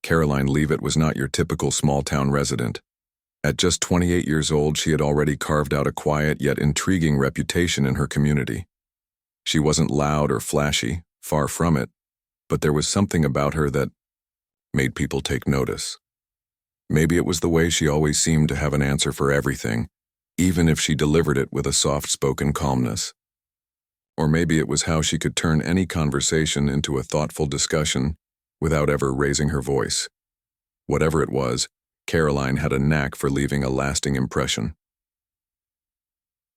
Karoline Leavitt was not your typical small-town resident. At just 28 years old, she had already carved out a quiet yet intriguing reputation in her community. She wasn't loud or flashy, far from it, but there was something about her that made people take notice. Maybe it was the way she always seemed to have an answer for everything, even if she delivered it with a soft-spoken calmness. Or maybe it was how she could turn any conversation into a thoughtful discussion without ever raising her voice. Whatever it was, Karoline had a knack for leaving a lasting impression.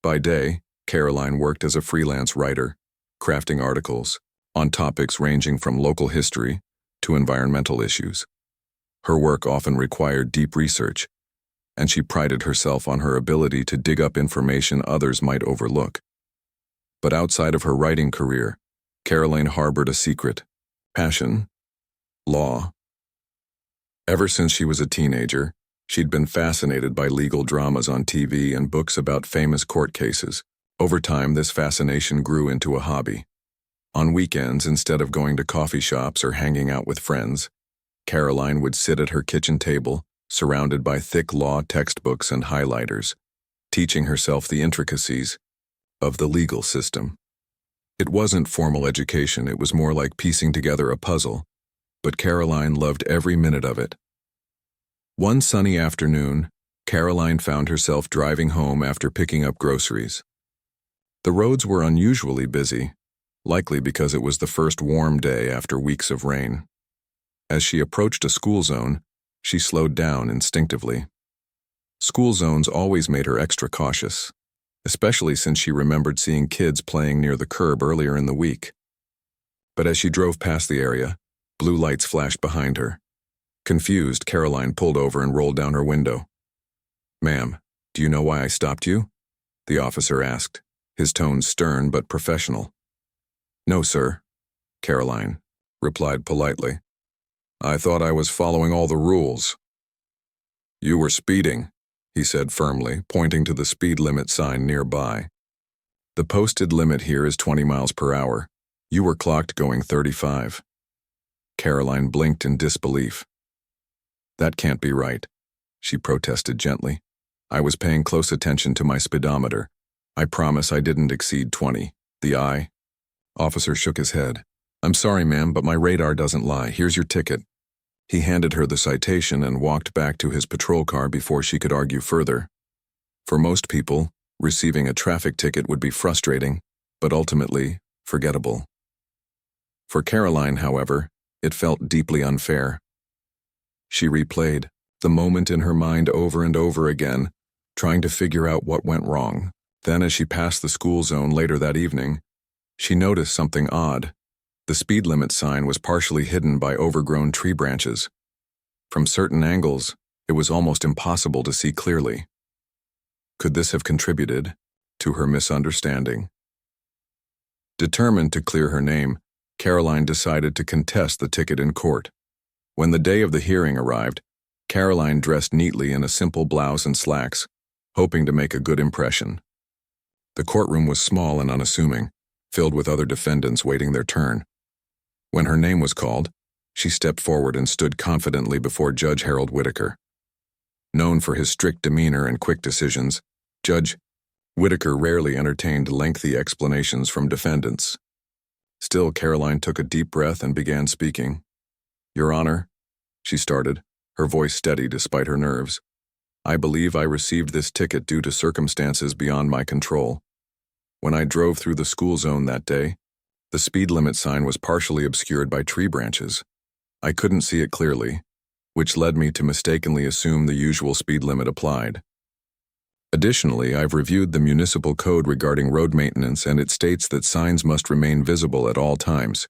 By day, Karoline worked as a freelance writer, crafting articles on topics ranging from local history to environmental issues. Her work often required deep research, and she prided herself on her ability to dig up information others might overlook. But outside of her writing career, Karoline harbored a secret: passion, law. Ever since she was a teenager, she'd been fascinated by legal dramas on TV and books about famous court cases. Over time, this fascination grew into a hobby. On weekends, instead of going to coffee shops or hanging out with friends, Karoline would sit at her kitchen table, surrounded by thick law textbooks and highlighters, teaching herself the intricacies of the legal system. It wasn't formal education, it was more like piecing together a puzzle, but Karoline loved every minute of it. One sunny afternoon, Karoline found herself driving home after picking up groceries. The roads were unusually busy, likely because it was the first warm day after weeks of rain. As she approached a school zone, she slowed down instinctively. School zones always made her extra cautious, especially since she remembered seeing kids playing near the curb earlier in the week. But as she drove past the area, blue lights flashed behind her. Confused, Karoline pulled over and rolled down her window. "Ma'am, do you know why I stopped you?" the officer asked, his tone stern but professional. "No, sir," Karoline replied politely. "I thought I was following all the rules." "You were speeding," he said firmly, pointing to the speed limit sign nearby. "The posted limit here is 20 miles per hour. You were clocked going 35. Karoline blinked in disbelief. "That can't be right," she protested gently. "I was paying close attention to my speedometer. I promise I didn't exceed 20. The officer shook his head. "I'm sorry, ma'am, but my radar doesn't lie. Here's your ticket." He handed her the citation and walked back to his patrol car before she could argue further. For most people, receiving a traffic ticket would be frustrating, but ultimately forgettable. For Karoline, however, it felt deeply unfair. She replayed the moment in her mind over and over again, trying to figure out what went wrong. Then, as she passed the school zone later that evening, she noticed something odd. The speed limit sign was partially hidden by overgrown tree branches. From certain angles, it was almost impossible to see clearly. Could this have contributed to her misunderstanding? Determined to clear her name, Karoline decided to contest the ticket in court. When the day of the hearing arrived, Karoline dressed neatly in a simple blouse and slacks, hoping to make a good impression. The courtroom was small and unassuming, filled with other defendants waiting their turn. When her name was called, she stepped forward and stood confidently before Judge Harold Whitaker. Known for his strict demeanor and quick decisions, Judge Whitaker rarely entertained lengthy explanations from defendants. Still, Karoline took a deep breath and began speaking. "Your Honor," she started, her voice steady despite her nerves, "I believe I received this ticket due to circumstances beyond my control. When I drove through the school zone that day, the speed limit sign was partially obscured by tree branches. I couldn't see it clearly, which led me to mistakenly assume the usual speed limit applied. Additionally, I've reviewed the municipal code regarding road maintenance, and it states that signs must remain visible at all times.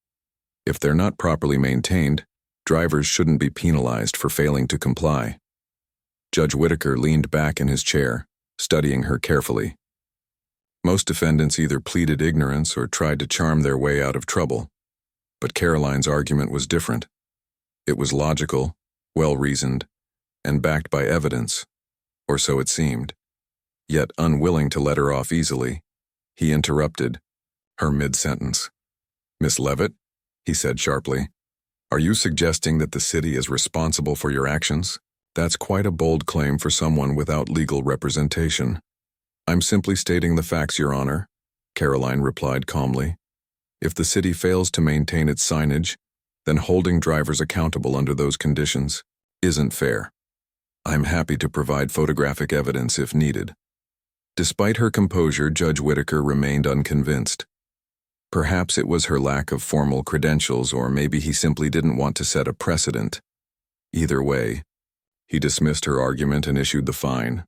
If they're not properly maintained, drivers shouldn't be penalized for failing to comply." Judge Whitaker leaned back in his chair, studying her carefully. Most defendants either pleaded ignorance or tried to charm their way out of trouble, but Karoline's argument was different. It was logical, well-reasoned, and backed by evidence, or so it seemed. Yet, unwilling to let her off easily, he interrupted her mid-sentence. "Miss Leavitt," he said sharply, Are you suggesting that the city is responsible for your actions? That's quite a bold claim for someone without legal representation. I'm simply stating the facts, Your Honor, Karoline replied calmly. If the city fails to maintain its signage, then holding drivers accountable under those conditions isn't fair. I'm happy to provide photographic evidence if needed. Despite her composure, Judge Whitaker remained unconvinced. Perhaps it was her lack of formal credentials, or maybe he simply didn't want to set a precedent. Either way, he dismissed her argument and issued the fine.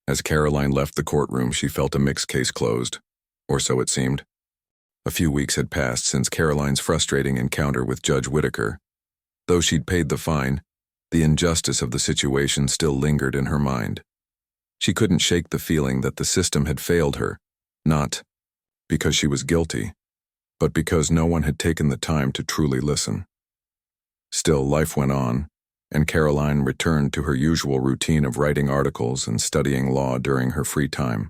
As Karoline left the courtroom, she felt a mixed case closed, or so it seemed. A few weeks had passed since Karoline's frustrating encounter with Judge Whitaker. Though she'd paid the fine, the injustice of the situation still lingered in her mind. She couldn't shake the feeling that the system had failed her, not because she was guilty, but because no one had taken the time to truly listen. Still, life went on, and Karoline returned to her usual routine of writing articles and studying law during her free time.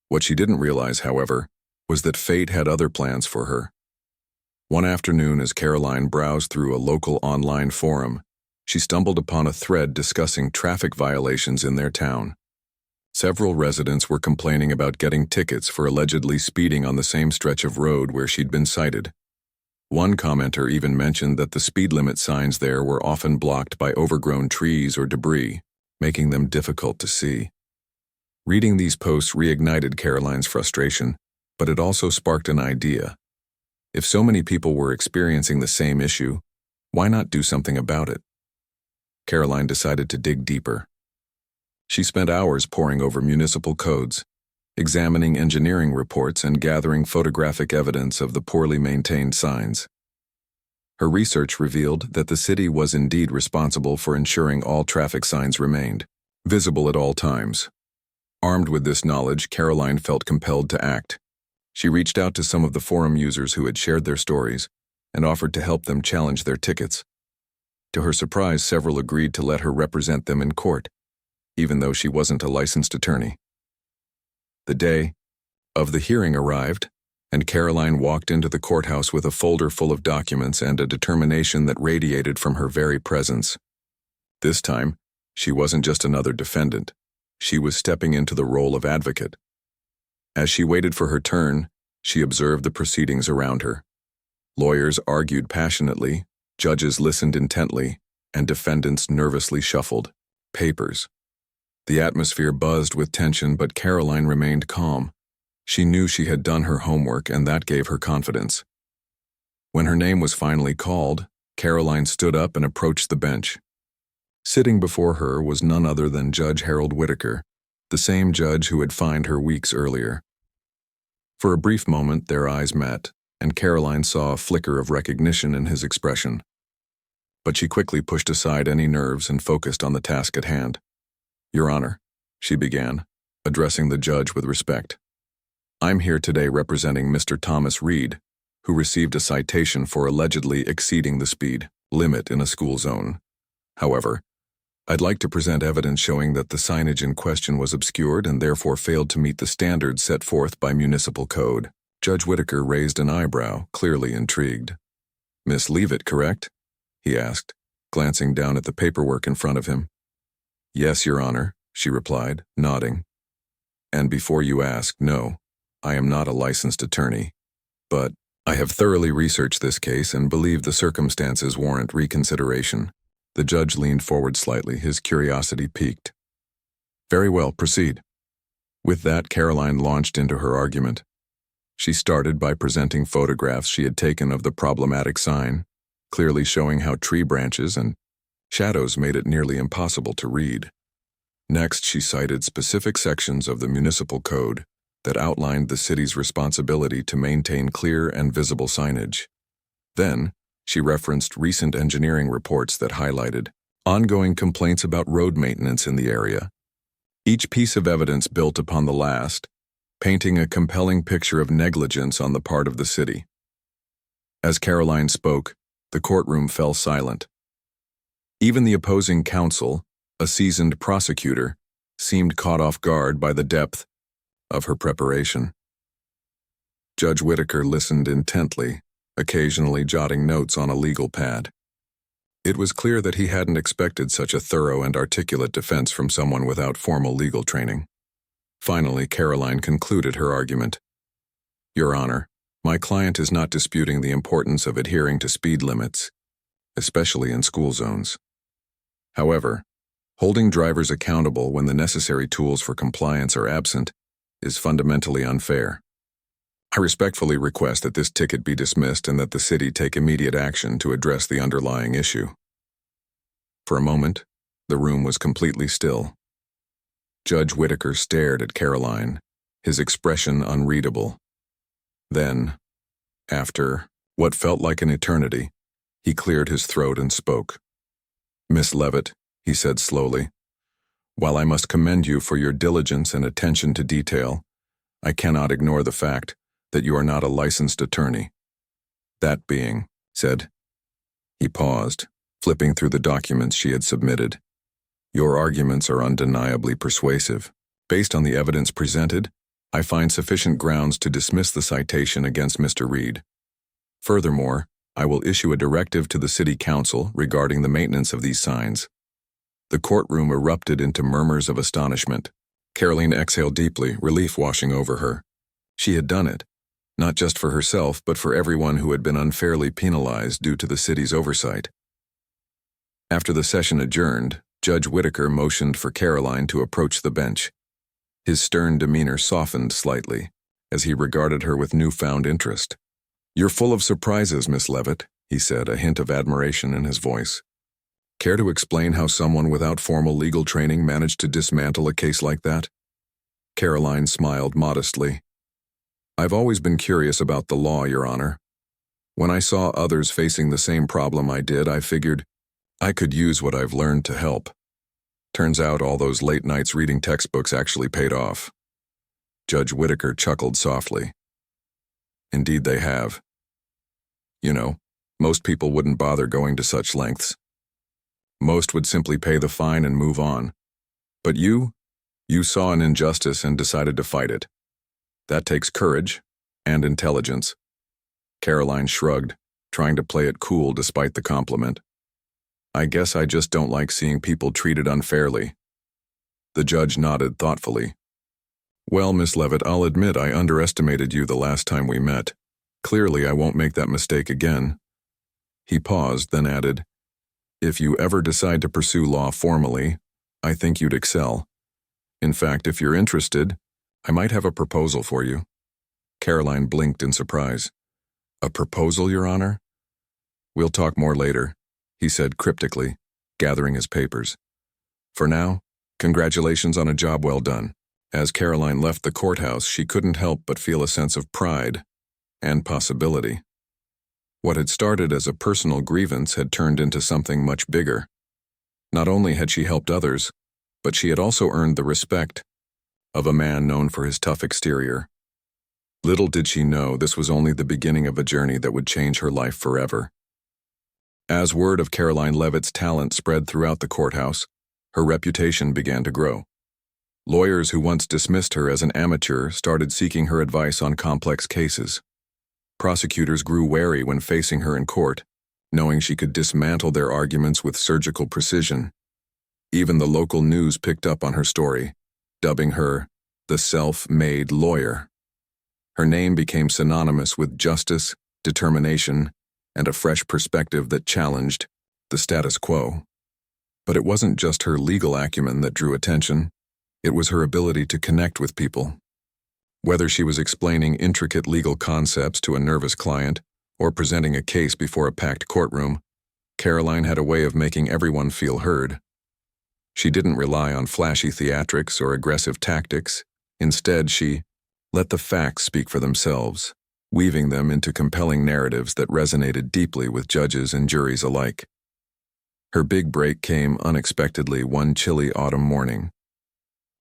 What she didn't realize, however, was that fate had other plans for her. One afternoon, as Karoline browsed through a local online forum, she stumbled upon a thread discussing traffic violations in their town. Several residents were complaining about getting tickets for allegedly speeding on the same stretch of road where she'd been cited. One commenter even mentioned that the speed limit signs there were often blocked by overgrown trees or debris, making them difficult to see. Reading these posts reignited Karoline's frustration, but it also sparked an idea. If so many people were experiencing the same issue, why not do something about it? Karoline decided to dig deeper. She spent hours poring over municipal codes, examining engineering reports, and gathering photographic evidence of the poorly maintained signs. Her research revealed that the city was indeed responsible for ensuring all traffic signs remained visible at all times. Armed with this knowledge, Karoline felt compelled to act. She reached out to some of the forum users who had shared their stories and offered to help them challenge their tickets. To her surprise, several agreed to let her represent them in court, even though she wasn't a licensed attorney. The day of the hearing arrived, and Karoline walked into the courthouse with a folder full of documents and a determination that radiated from her very presence. This time, she wasn't just another defendant. She was stepping into the role of advocate. As she waited for her turn, she observed the proceedings around her. Lawyers argued passionately, judges listened intently, and defendants nervously shuffled papers. The atmosphere buzzed with tension, but Karoline remained calm. She knew she had done her homework, and that gave her confidence. When her name was finally called, Karoline stood up and approached the bench. Sitting before her was none other than Judge Harold Whitaker, the same judge who had fined her weeks earlier. For a brief moment, their eyes met, and Karoline saw a flicker of recognition in his expression. But she quickly pushed aside any nerves and focused on the task at hand. "Your Honor," she began, addressing the judge with respect. "I'm here today representing Mr. Thomas Reed, who received a citation for allegedly exceeding the speed limit in a school zone. However, I'd like to present evidence showing that the signage in question was obscured and therefore failed to meet the standards set forth by municipal code." Judge Whitaker raised an eyebrow, clearly intrigued. "Miss Leavitt, correct?" he asked, glancing down at the paperwork in front of him. "Yes, Your Honor," she replied, nodding. "And before you ask, no, I am not a licensed attorney. But I have thoroughly researched this case and believe the circumstances warrant reconsideration." The judge leaned forward slightly, his curiosity piqued. "Very well, proceed." With that, Karoline launched into her argument. She started by presenting photographs she had taken of the problematic sign, clearly showing how tree branches and shadows made it nearly impossible to read. Next, she cited specific sections of the municipal code that outlined the city's responsibility to maintain clear and visible signage. Then, she referenced recent engineering reports that highlighted ongoing complaints about road maintenance in the area. Each piece of evidence built upon the last, painting a compelling picture of negligence on the part of the city. As Karoline spoke, the courtroom fell silent. Even the opposing counsel, a seasoned prosecutor, seemed caught off guard by the depth of her preparation. Judge Whitaker listened intently, occasionally jotting notes on a legal pad. It was clear that he hadn't expected such a thorough and articulate defense from someone without formal legal training. Finally, Karoline concluded her argument. Your Honor, my client is not disputing the importance of adhering to speed limits, especially in school zones. However, holding drivers accountable when the necessary tools for compliance are absent is fundamentally unfair. I respectfully request that this ticket be dismissed and that the city take immediate action to address the underlying issue. For a moment, the room was completely still. Judge Whitaker stared at Karoline, his expression unreadable. Then, after what felt like an eternity, he cleared his throat and spoke. Miss Leavitt, he said slowly, while I must commend you for your diligence and attention to detail, I cannot ignore the fact that you are not a licensed attorney. That being said, he paused, flipping through the documents she had submitted. Your arguments are undeniably persuasive. Based on the evidence presented, I find sufficient grounds to dismiss the citation against Mr. Reed. Furthermore, I will issue a directive to the City Council regarding the maintenance of these signs. The courtroom erupted into murmurs of astonishment. Karoline exhaled deeply, relief washing over her. She had done it, not just for herself, but for everyone who had been unfairly penalized due to the city's oversight. After the session adjourned, Judge Whitaker motioned for Karoline to approach the bench. His stern demeanor softened slightly, as he regarded her with newfound interest. You're full of surprises, Miss Leavitt, he said, a hint of admiration in his voice. Care to explain how someone without formal legal training managed to dismantle a case like that? Karoline smiled modestly. I've always been curious about the law, Your Honor. When I saw others facing the same problem I did, I figured I could use what I've learned to help. Turns out all those late nights reading textbooks actually paid off. Judge Whitaker chuckled softly. Indeed they have. You know, most people wouldn't bother going to such lengths. Most would simply pay the fine and move on. But you saw an injustice and decided to fight it. That takes courage and intelligence. Karoline shrugged, trying to play it cool despite the compliment. I guess I just don't like seeing people treated unfairly. The judge nodded thoughtfully. Well, Miss Leavitt, I'll admit I underestimated you the last time we met. Clearly, I won't make that mistake again. He paused, then added, If you ever decide to pursue law formally, I think you'd excel. In fact, if you're interested, I might have a proposal for you. Karoline blinked in surprise. A proposal, Your Honor? We'll talk more later, he said cryptically, gathering his papers. For now, congratulations on a job well done. As Karoline left the courthouse, she couldn't help but feel a sense of pride and possibility. What had started as a personal grievance had turned into something much bigger. Not only had she helped others, but she had also earned the respect of a man known for his tough exterior. Little did she know this was only the beginning of a journey that would change her life forever. As word of Karoline Leavitt's talent spread throughout the courthouse, her reputation began to grow. Lawyers who once dismissed her as an amateur started seeking her advice on complex cases. Prosecutors grew wary when facing her in court, knowing she could dismantle their arguments with surgical precision. Even the local news picked up on her story, dubbing her the self-made lawyer. Her name became synonymous with justice, determination, and a fresh perspective that challenged the status quo. But it wasn't just her legal acumen that drew attention. It was her ability to connect with people. Whether she was explaining intricate legal concepts to a nervous client or presenting a case before a packed courtroom, Karoline had a way of making everyone feel heard. She didn't rely on flashy theatrics or aggressive tactics. Instead, she let the facts speak for themselves, weaving them into compelling narratives that resonated deeply with judges and juries alike. Her big break came unexpectedly one chilly autumn morning.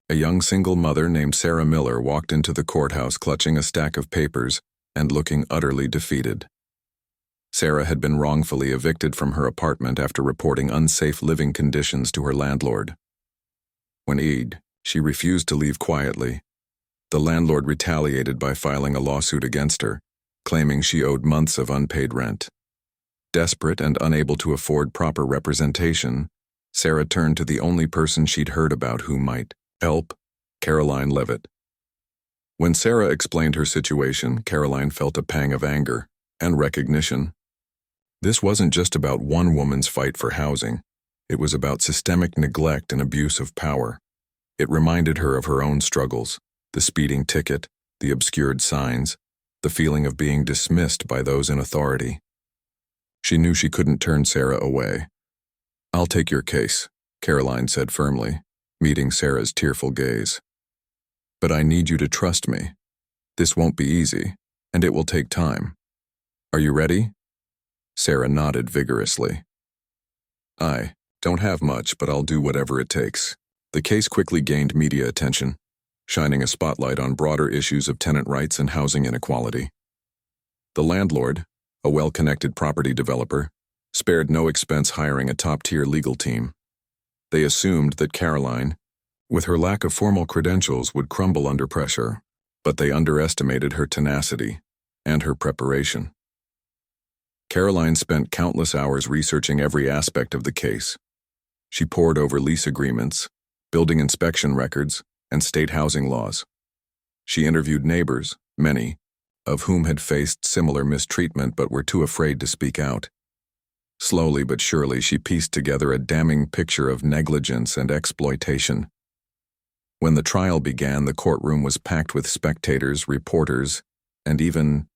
A young single mother named Sarah Miller walked into the courthouse clutching a stack of papers and looking utterly defeated. Sarah had been wrongfully evicted from her apartment after reporting unsafe living conditions to her landlord. When she refused to leave quietly. The landlord retaliated by filing a lawsuit against her, claiming she owed months of unpaid rent. Desperate and unable to afford proper representation, Sarah turned to the only person she'd heard about who might help, Karoline Leavitt. When Sarah explained her situation, Karoline felt a pang of anger and recognition. This wasn't just about one woman's fight for housing. It was about systemic neglect and abuse of power. It reminded her of her own struggles, the speeding ticket, the obscured signs, the feeling of being dismissed by those in authority. She knew she couldn't turn Sarah away. "I'll take your case," Karoline said firmly, meeting Sarah's tearful gaze. "But I need you to trust me. This won't be easy, and it will take time. Are you ready?" Sarah nodded vigorously. "I don't have much, but I'll do whatever it takes." The case quickly gained media attention, shining a spotlight on broader issues of tenant rights and housing inequality. The landlord, a well-connected property developer, spared no expense hiring a top-tier legal team. They assumed that Karoline, with her lack of formal credentials, would crumble under pressure, but they underestimated her tenacity and her preparation. Karoline spent countless hours researching every aspect of the case. She pored over lease agreements, building inspection records, and state housing laws. She interviewed neighbors, many of whom had faced similar mistreatment but were too afraid to speak out. Slowly but surely, she pieced together a damning picture of negligence and exploitation. When the trial began, the courtroom was packed with spectators, reporters, and even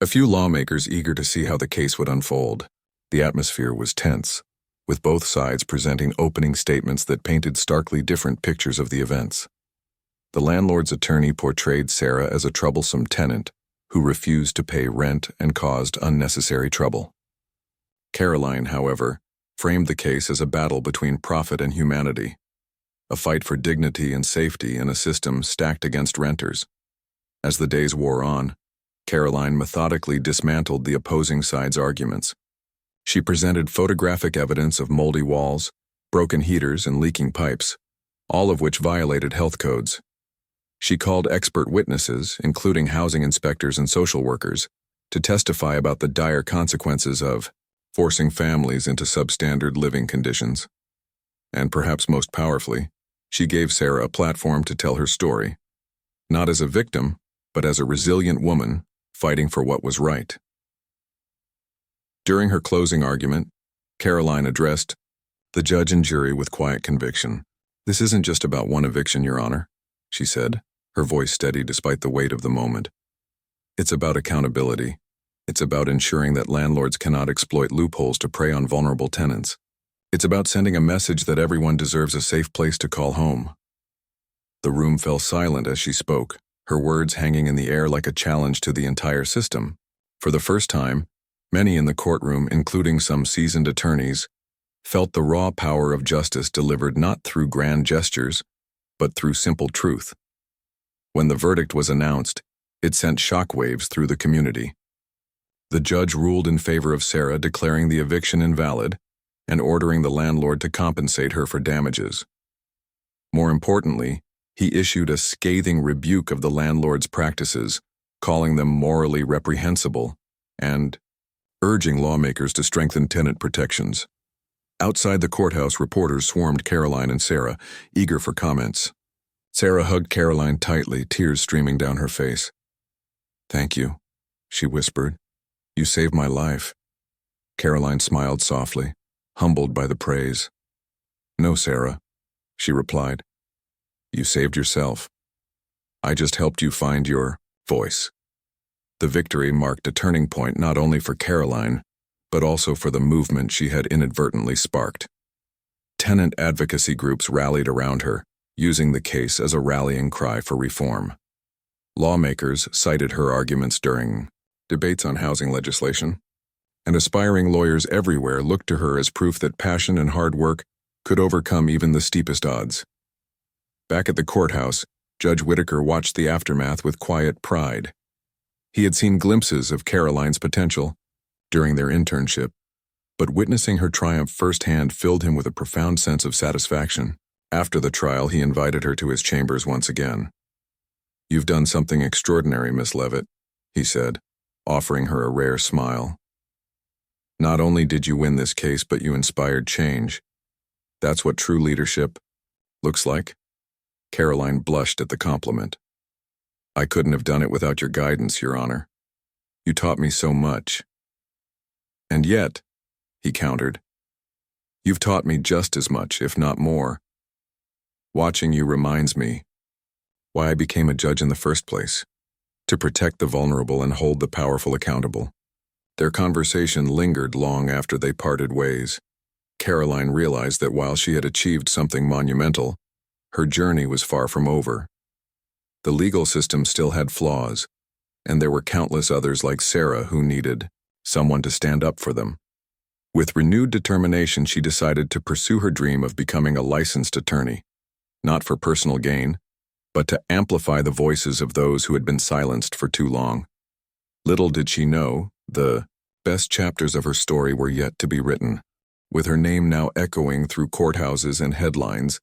a few lawmakers eager to see how the case would unfold. The atmosphere was tense, with both sides presenting opening statements that painted starkly different pictures of the events. The landlord's attorney portrayed Sarah as a troublesome tenant who refused to pay rent and caused unnecessary trouble. Karoline, however, framed the case as a battle between profit and humanity, a fight for dignity and safety in a system stacked against renters. As the days wore on, Karoline methodically dismantled the opposing sides' arguments. She presented photographic evidence of moldy walls, broken heaters, and leaking pipes, all of which violated health codes. She called expert witnesses, including housing inspectors and social workers, to testify about the dire consequences of forcing families into substandard living conditions. And perhaps most powerfully, she gave Sarah a platform to tell her story, not as a victim, but as a resilient woman fighting for what was right. During her closing argument, Karoline addressed the judge and jury with quiet conviction. "This isn't just about one eviction, Your Honor," she said, her voice steady despite the weight of the moment. "It's about accountability. It's about ensuring that landlords cannot exploit loopholes to prey on vulnerable tenants. It's about sending a message that everyone deserves a safe place to call home." The room fell silent as she spoke, her words hanging in the air like a challenge to the entire system. For the first time, many in the courtroom, including some seasoned attorneys, felt the raw power of justice delivered not through grand gestures, but through simple truth. When the verdict was announced, it sent shockwaves through the community. The judge ruled in favor of Sarah, declaring the eviction invalid and ordering the landlord to compensate her for damages. More importantly, he issued a scathing rebuke of the landlord's practices, calling them morally reprehensible and urging lawmakers to strengthen tenant protections. Outside the courthouse, reporters swarmed Karoline and Sarah, eager for comments. Sarah hugged Karoline tightly, tears streaming down her face. "Thank you," she whispered. "You saved my life." Karoline smiled softly, humbled by the praise. "No, Sarah," she replied. "You saved yourself. I just helped you find your voice." The victory marked a turning point not only for Karoline, but also for the movement she had inadvertently sparked. Tenant advocacy groups rallied around her, using the case as a rallying cry for reform. Lawmakers cited her arguments during debates on housing legislation, and aspiring lawyers everywhere looked to her as proof that passion and hard work could overcome even the steepest odds. Back at the courthouse, Judge Whitaker watched the aftermath with quiet pride. He had seen glimpses of Karoline's potential during their internship, but witnessing her triumph firsthand filled him with a profound sense of satisfaction. After the trial, he invited her to his chambers once again. "You've done something extraordinary, Miss Leavitt," he said, offering her a rare smile. "Not only did you win this case, but you inspired change. That's what true leadership looks like." Karoline blushed at the compliment. "I couldn't have done it without your guidance, Your Honor. You taught me so much." "And yet," he countered, "you've taught me just as much, if not more. Watching you reminds me why I became a judge in the first place, to protect the vulnerable and hold the powerful accountable." Their conversation lingered long after they parted ways. Karoline realized that while she had achieved something monumental, her journey was far from over. The legal system still had flaws, and there were countless others like Sarah who needed someone to stand up for them. With renewed determination, she decided to pursue her dream of becoming a licensed attorney, not for personal gain, but to amplify the voices of those who had been silenced for too long. Little did she know, the best chapters of her story were yet to be written. With her name now echoing through courthouses and headlines,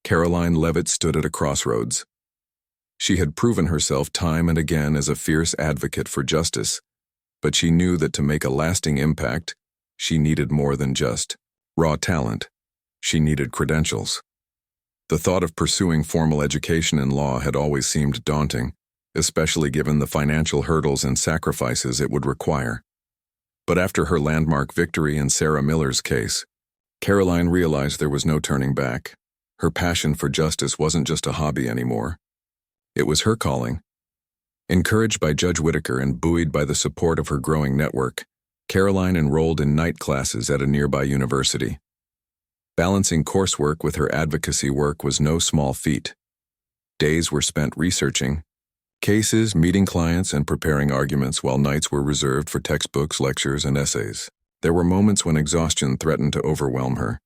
Karoline Leavitt stood at a crossroads. She had proven herself time and again as a fierce advocate for justice, but she knew that to make a lasting impact, she needed more than just raw talent. She needed credentials. The thought of pursuing formal education in law had always seemed daunting, especially given the financial hurdles and sacrifices it would require. But after her landmark victory in Sarah Miller's case, Karoline realized there was no turning back. Her passion for justice wasn't just a hobby anymore. It was her calling. Encouraged by Judge Whitaker and buoyed by the support of her growing network, Karoline enrolled in night classes at a nearby university. Balancing coursework with her advocacy work was no small feat. Days were spent researching cases, meeting clients, and preparing arguments, while nights were reserved for textbooks, lectures, and essays. There were moments when exhaustion threatened to overwhelm her,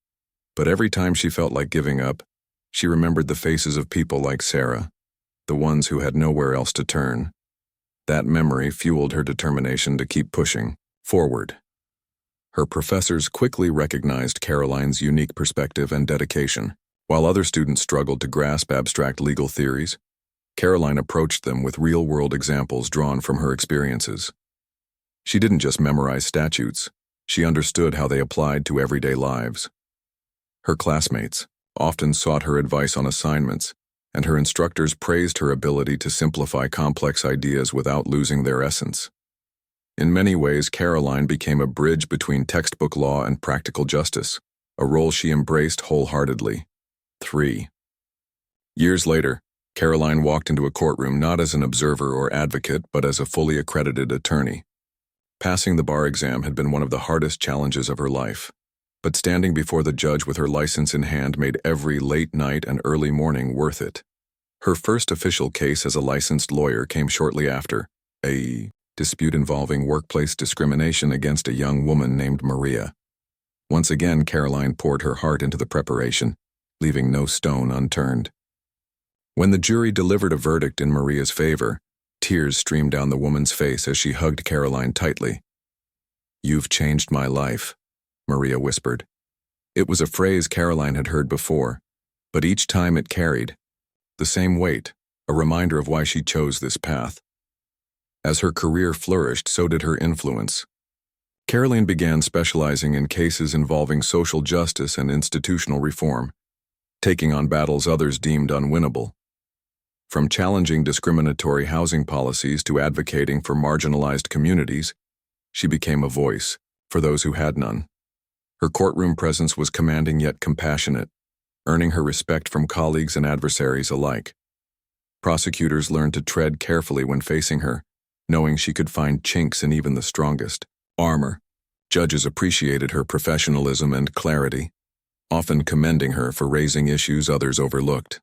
but every time she felt like giving up, she remembered the faces of people like Sarah, the ones who had nowhere else to turn. That memory fueled her determination to keep pushing forward. Her professors quickly recognized Karoline's unique perspective and dedication. While other students struggled to grasp abstract legal theories, Karoline approached them with real-world examples drawn from her experiences. She didn't just memorize statutes, she understood how they applied to everyday lives. Her classmates often sought her advice on assignments, and her instructors praised her ability to simplify complex ideas without losing their essence. In many ways, Karoline became a bridge between textbook law and practical justice, a role she embraced wholeheartedly. 3 years later, Karoline walked into a courtroom not as an observer or advocate, but as a fully accredited attorney. Passing the bar exam had been one of the hardest challenges of her life, but standing before the judge with her license in hand made every late night and early morning worth it. Her first official case as a licensed lawyer came shortly after, a dispute involving workplace discrimination against a young woman named Maria. Once again, Karoline poured her heart into the preparation, leaving no stone unturned. When the jury delivered a verdict in Maria's favor, tears streamed down the woman's face as she hugged Karoline tightly. "You've changed my life," Maria whispered. It was a phrase Karoline had heard before, but each time it carried the same weight, a reminder of why she chose this path. As her career flourished, so did her influence. Karoline began specializing in cases involving social justice and institutional reform, taking on battles others deemed unwinnable. From challenging discriminatory housing policies to advocating for marginalized communities, she became a voice for those who had none. Her courtroom presence was commanding yet compassionate, earning her respect from colleagues and adversaries alike. Prosecutors learned to tread carefully when facing her, knowing she could find chinks in even the strongest armor. Judges appreciated her professionalism and clarity, often commending her for raising issues others overlooked.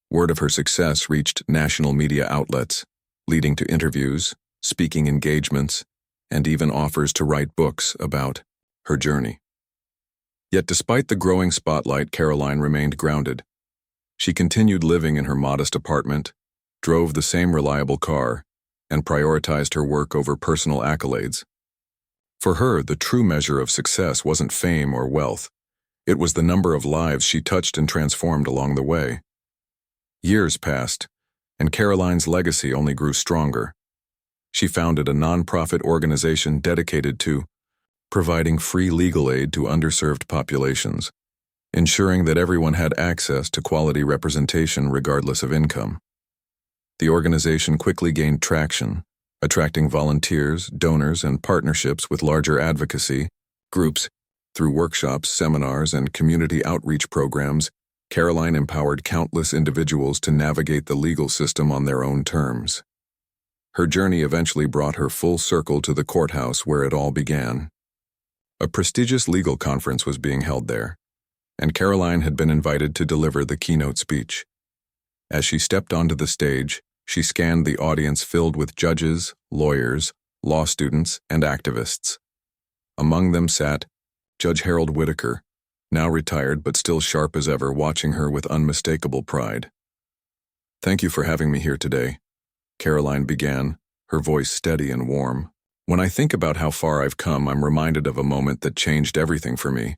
Word of her success reached national media outlets, leading to interviews, speaking engagements, and even offers to write books about her journey. Yet despite the growing spotlight, Karoline remained grounded. She continued living in her modest apartment, drove the same reliable car, and prioritized her work over personal accolades. For her, the true measure of success wasn't fame or wealth. It was the number of lives she touched and transformed along the way. Years passed, and Karoline's legacy only grew stronger. She founded a nonprofit organization dedicated to providing free legal aid to underserved populations, ensuring that everyone had access to quality representation regardless of income. The organization quickly gained traction, attracting volunteers, donors, and partnerships with larger advocacy groups. Through workshops, seminars, and community outreach programs, Karoline empowered countless individuals to navigate the legal system on their own terms. Her journey eventually brought her full circle to the courthouse where it all began. A prestigious legal conference was being held there, and Karoline had been invited to deliver the keynote speech. As she stepped onto the stage, she scanned the audience filled with judges, lawyers, law students, and activists. Among them sat Judge Harold Whitaker, now retired but still sharp as ever, watching her with unmistakable pride. "Thank you for having me here today," Karoline began, her voice steady and warm. "When I think about how far I've come, I'm reminded of a moment that changed everything for me.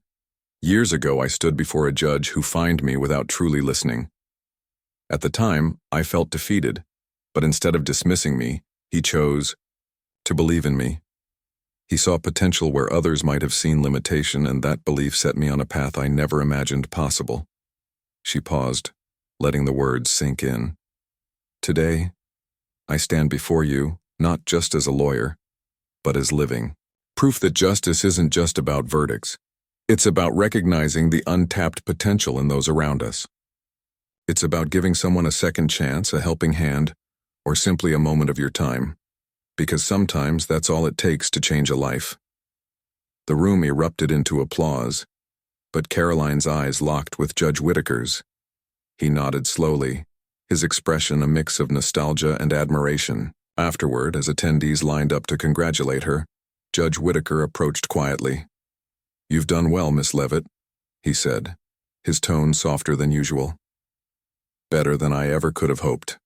Years ago, I stood before a judge who fined me without truly listening. At the time, I felt defeated, but instead of dismissing me, he chose to believe in me. He saw potential where others might have seen limitation, and that belief set me on a path I never imagined possible." She paused, letting the words sink in. "Today, I stand before you, not just as a lawyer, but as living proof that justice isn't just about verdicts. It's about recognizing the untapped potential in those around us. It's about giving someone a second chance, a helping hand, or simply a moment of your time, because sometimes that's all it takes to change a life." The room erupted into applause, but Karoline's eyes locked with Judge Whitaker's. He nodded slowly, his expression a mix of nostalgia and admiration. Afterward, as attendees lined up to congratulate her, Judge Whitaker approached quietly. "You've done well, Miss Leavitt," he said, his tone softer than usual. "Better than I ever could have hoped."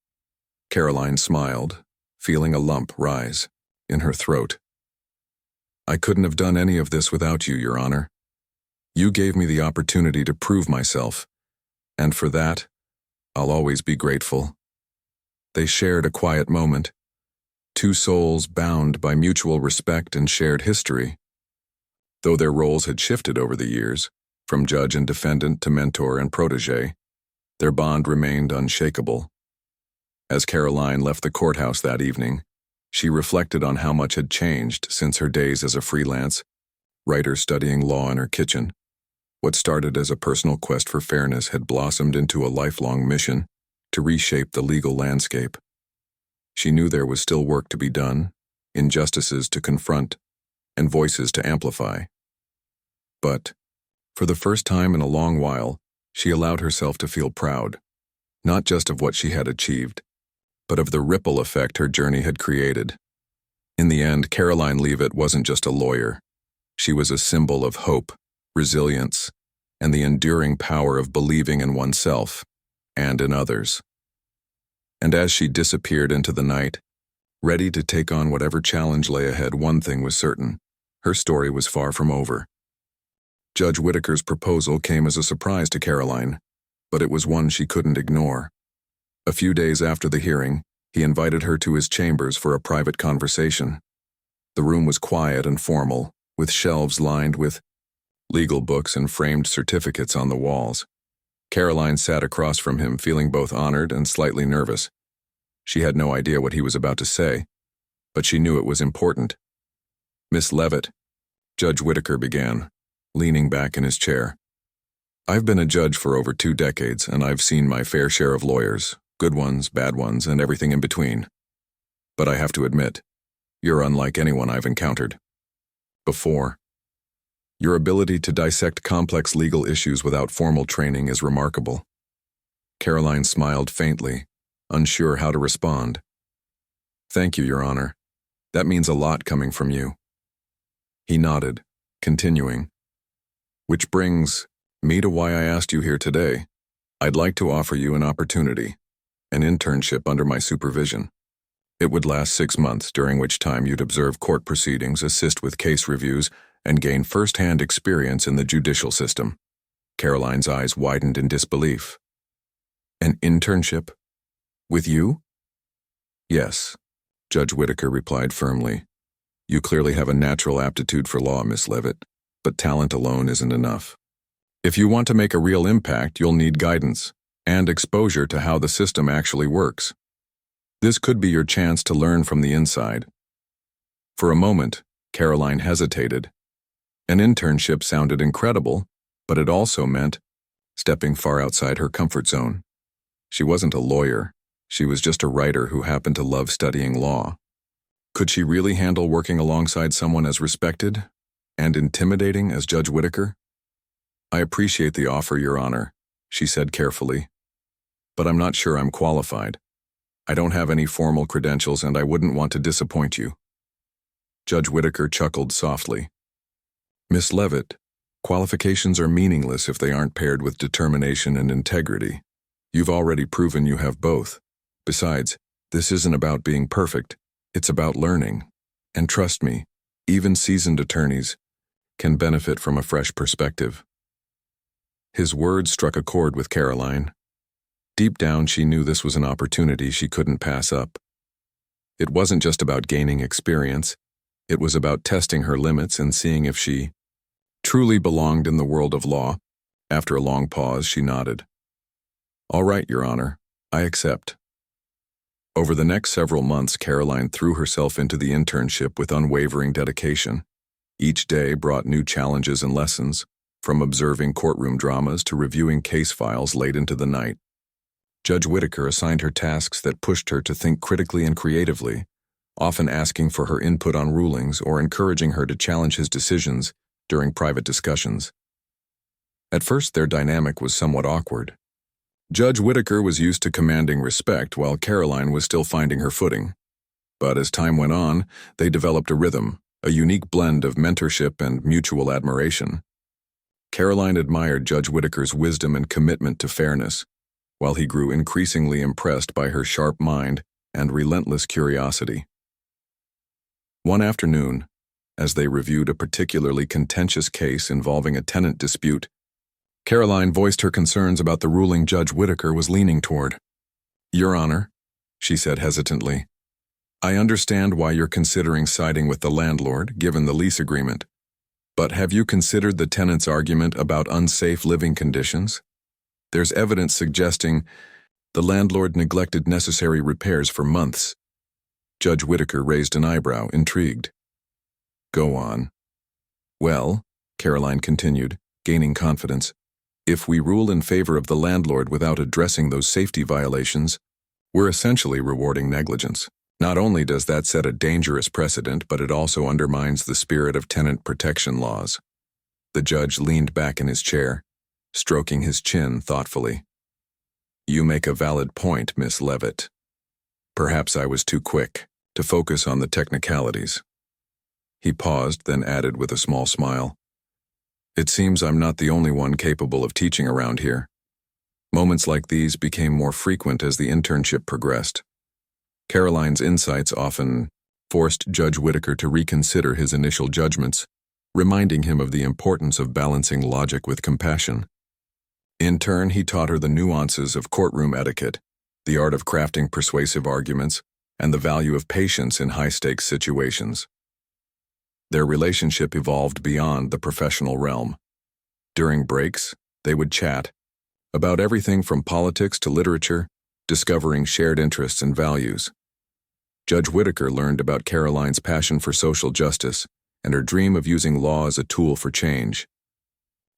Karoline smiled, feeling a lump rise in her throat. "I couldn't have done any of this without you, Your Honor. You gave me the opportunity to prove myself, and for that, I'll always be grateful." They shared a quiet moment, two souls bound by mutual respect and shared history. Though their roles had shifted over the years, from judge and defendant to mentor and protege, their bond remained unshakable. As Karoline left the courthouse that evening, she reflected on how much had changed since her days as a freelance writer studying law in her kitchen. What started as a personal quest for fairness had blossomed into a lifelong mission to reshape the legal landscape. She knew there was still work to be done, injustices to confront, and voices to amplify. But, for the first time in a long while, she allowed herself to feel proud, not just of what she had achieved, but of the ripple effect her journey had created. In the end, Karoline Leavitt wasn't just a lawyer. She was a symbol of hope, resilience, and the enduring power of believing in oneself and in others. And as she disappeared into the night, ready to take on whatever challenge lay ahead, one thing was certain: her story was far from over. Judge Whitaker's proposal came as a surprise to Karoline, but it was one she couldn't ignore. A few days after the hearing, he invited her to his chambers for a private conversation. The room was quiet and formal, with shelves lined with legal books and framed certificates on the walls. Karoline sat across from him, feeling both honored and slightly nervous. She had no idea what he was about to say, but she knew it was important. "Miss Leavitt," Judge Whitaker began, leaning back in his chair. "I've been a judge for over 2 decades, and I've seen my fair share of lawyers, good ones, bad ones, and everything in between. But I have to admit, you're unlike anyone I've encountered before. Your ability to dissect complex legal issues without formal training is remarkable." Karoline smiled faintly, unsure how to respond. "Thank you, Your Honor. That means a lot coming from you." He nodded, continuing, "Which brings me to why I asked you here today. I'd like to offer you an opportunity, an internship under my supervision. It would last 6 months, during which time you'd observe court proceedings, assist with case reviews, and gain first-hand experience in the judicial system." Karoline's eyes widened in disbelief. "An internship? With you?" "Yes," Judge Whitaker replied firmly. You clearly have a natural aptitude for law, Miss Leavitt, but talent alone isn't enough. If you want to make a real impact, you'll need guidance and exposure to how the system actually works. This could be your chance to learn from the inside. For a moment, Karoline hesitated. An internship sounded incredible, but it also meant stepping far outside her comfort zone. She wasn't a lawyer. She was just a writer who happened to love studying law. Could she really handle working alongside someone as respected and intimidating as Judge Whitaker? I appreciate the offer, Your Honor, she said carefully, but I'm not sure I'm qualified. I don't have any formal credentials and I wouldn't want to disappoint you. Judge Whitaker chuckled softly. Miss Leavitt, qualifications are meaningless if they aren't paired with determination and integrity. You've already proven you have both. Besides, this isn't about being perfect, it's about learning. And trust me, even seasoned attorneys can benefit from a fresh perspective. His words struck a chord with Karoline. Deep down, she knew this was an opportunity she couldn't pass up. It wasn't just about gaining experience, it was about testing her limits and seeing if she truly belonged in the world of law. After a long pause, she nodded. All right, Your Honor, I accept. Over the next several months, Karoline threw herself into the internship with unwavering dedication. Each day brought new challenges and lessons, from observing courtroom dramas to reviewing case files late into the night. Judge Whitaker assigned her tasks that pushed her to think critically and creatively, often asking for her input on rulings or encouraging her to challenge his decisions during private discussions. At first, their dynamic was somewhat awkward. Judge Whitaker was used to commanding respect while Karoline was still finding her footing. But as time went on, they developed a rhythm, a unique blend of mentorship and mutual admiration. Karoline admired Judge Whitaker's wisdom and commitment to fairness, while he grew increasingly impressed by her sharp mind and relentless curiosity. One afternoon, as they reviewed a particularly contentious case involving a tenant dispute, Karoline voiced her concerns about the ruling Judge Whitaker was leaning toward. Your Honor, she said hesitantly, I understand why you're considering siding with the landlord, given the lease agreement. But have you considered the tenant's argument about unsafe living conditions? There's evidence suggesting the landlord neglected necessary repairs for months. Judge Whitaker raised an eyebrow, intrigued. Go on. Well, Karoline continued, gaining confidence, if we rule in favor of the landlord without addressing those safety violations, we're essentially rewarding negligence. Not only does that set a dangerous precedent, but it also undermines the spirit of tenant protection laws. The judge leaned back in his chair, stroking his chin thoughtfully. You make a valid point, Miss Leavitt. Perhaps I was too quick to focus on the technicalities. He paused, then added with a small smile. It seems I'm not the only one capable of teaching around here. Moments like these became more frequent as the internship progressed. Karoline's insights often forced Judge Whitaker to reconsider his initial judgments, reminding him of the importance of balancing logic with compassion. In turn, he taught her the nuances of courtroom etiquette, the art of crafting persuasive arguments, and the value of patience in high-stakes situations. Their relationship evolved beyond the professional realm. During breaks, they would chat about everything from politics to literature, discovering shared interests and values. Judge Whitaker learned about Karoline's passion for social justice and her dream of using law as a tool for change.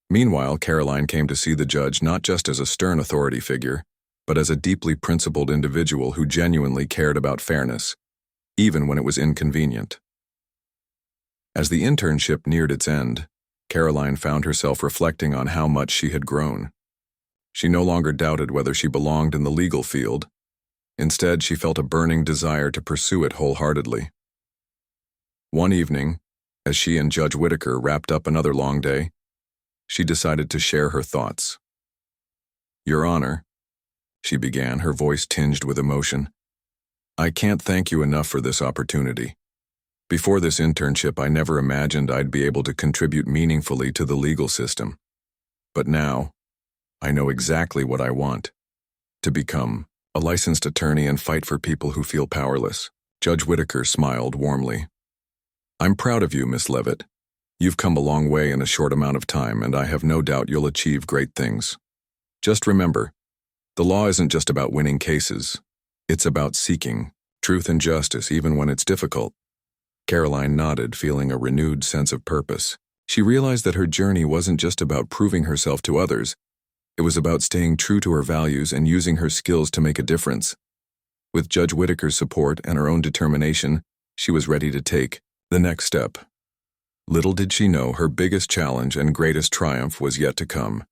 Meanwhile, Karoline came to see the judge not just as a stern authority figure, but as a deeply principled individual who genuinely cared about fairness, even when it was inconvenient. As the internship neared its end, Karoline found herself reflecting on how much she had grown. She no longer doubted whether she belonged in the legal field. Instead, she felt a burning desire to pursue it wholeheartedly. One evening, as she and Judge Whitaker wrapped up another long day, she decided to share her thoughts. Your Honor, she began, her voice tinged with emotion, I can't thank you enough for this opportunity. Before this internship, I never imagined I'd be able to contribute meaningfully to the legal system. But now, I know exactly what I want: to become a licensed attorney and fight for people who feel powerless. Judge Whitaker smiled warmly. I'm proud of you, Miss Leavitt. You've come a long way in a short amount of time, and I have no doubt you'll achieve great things. Just remember, the law isn't just about winning cases. It's about seeking truth and justice even when it's difficult. Karoline nodded, feeling a renewed sense of purpose. She realized that her journey wasn't just about proving herself to others. It was about staying true to her values and using her skills to make a difference. With Judge Whitaker's support and her own determination, she was ready to take the next step. Little did she know her biggest challenge and greatest triumph was yet to come.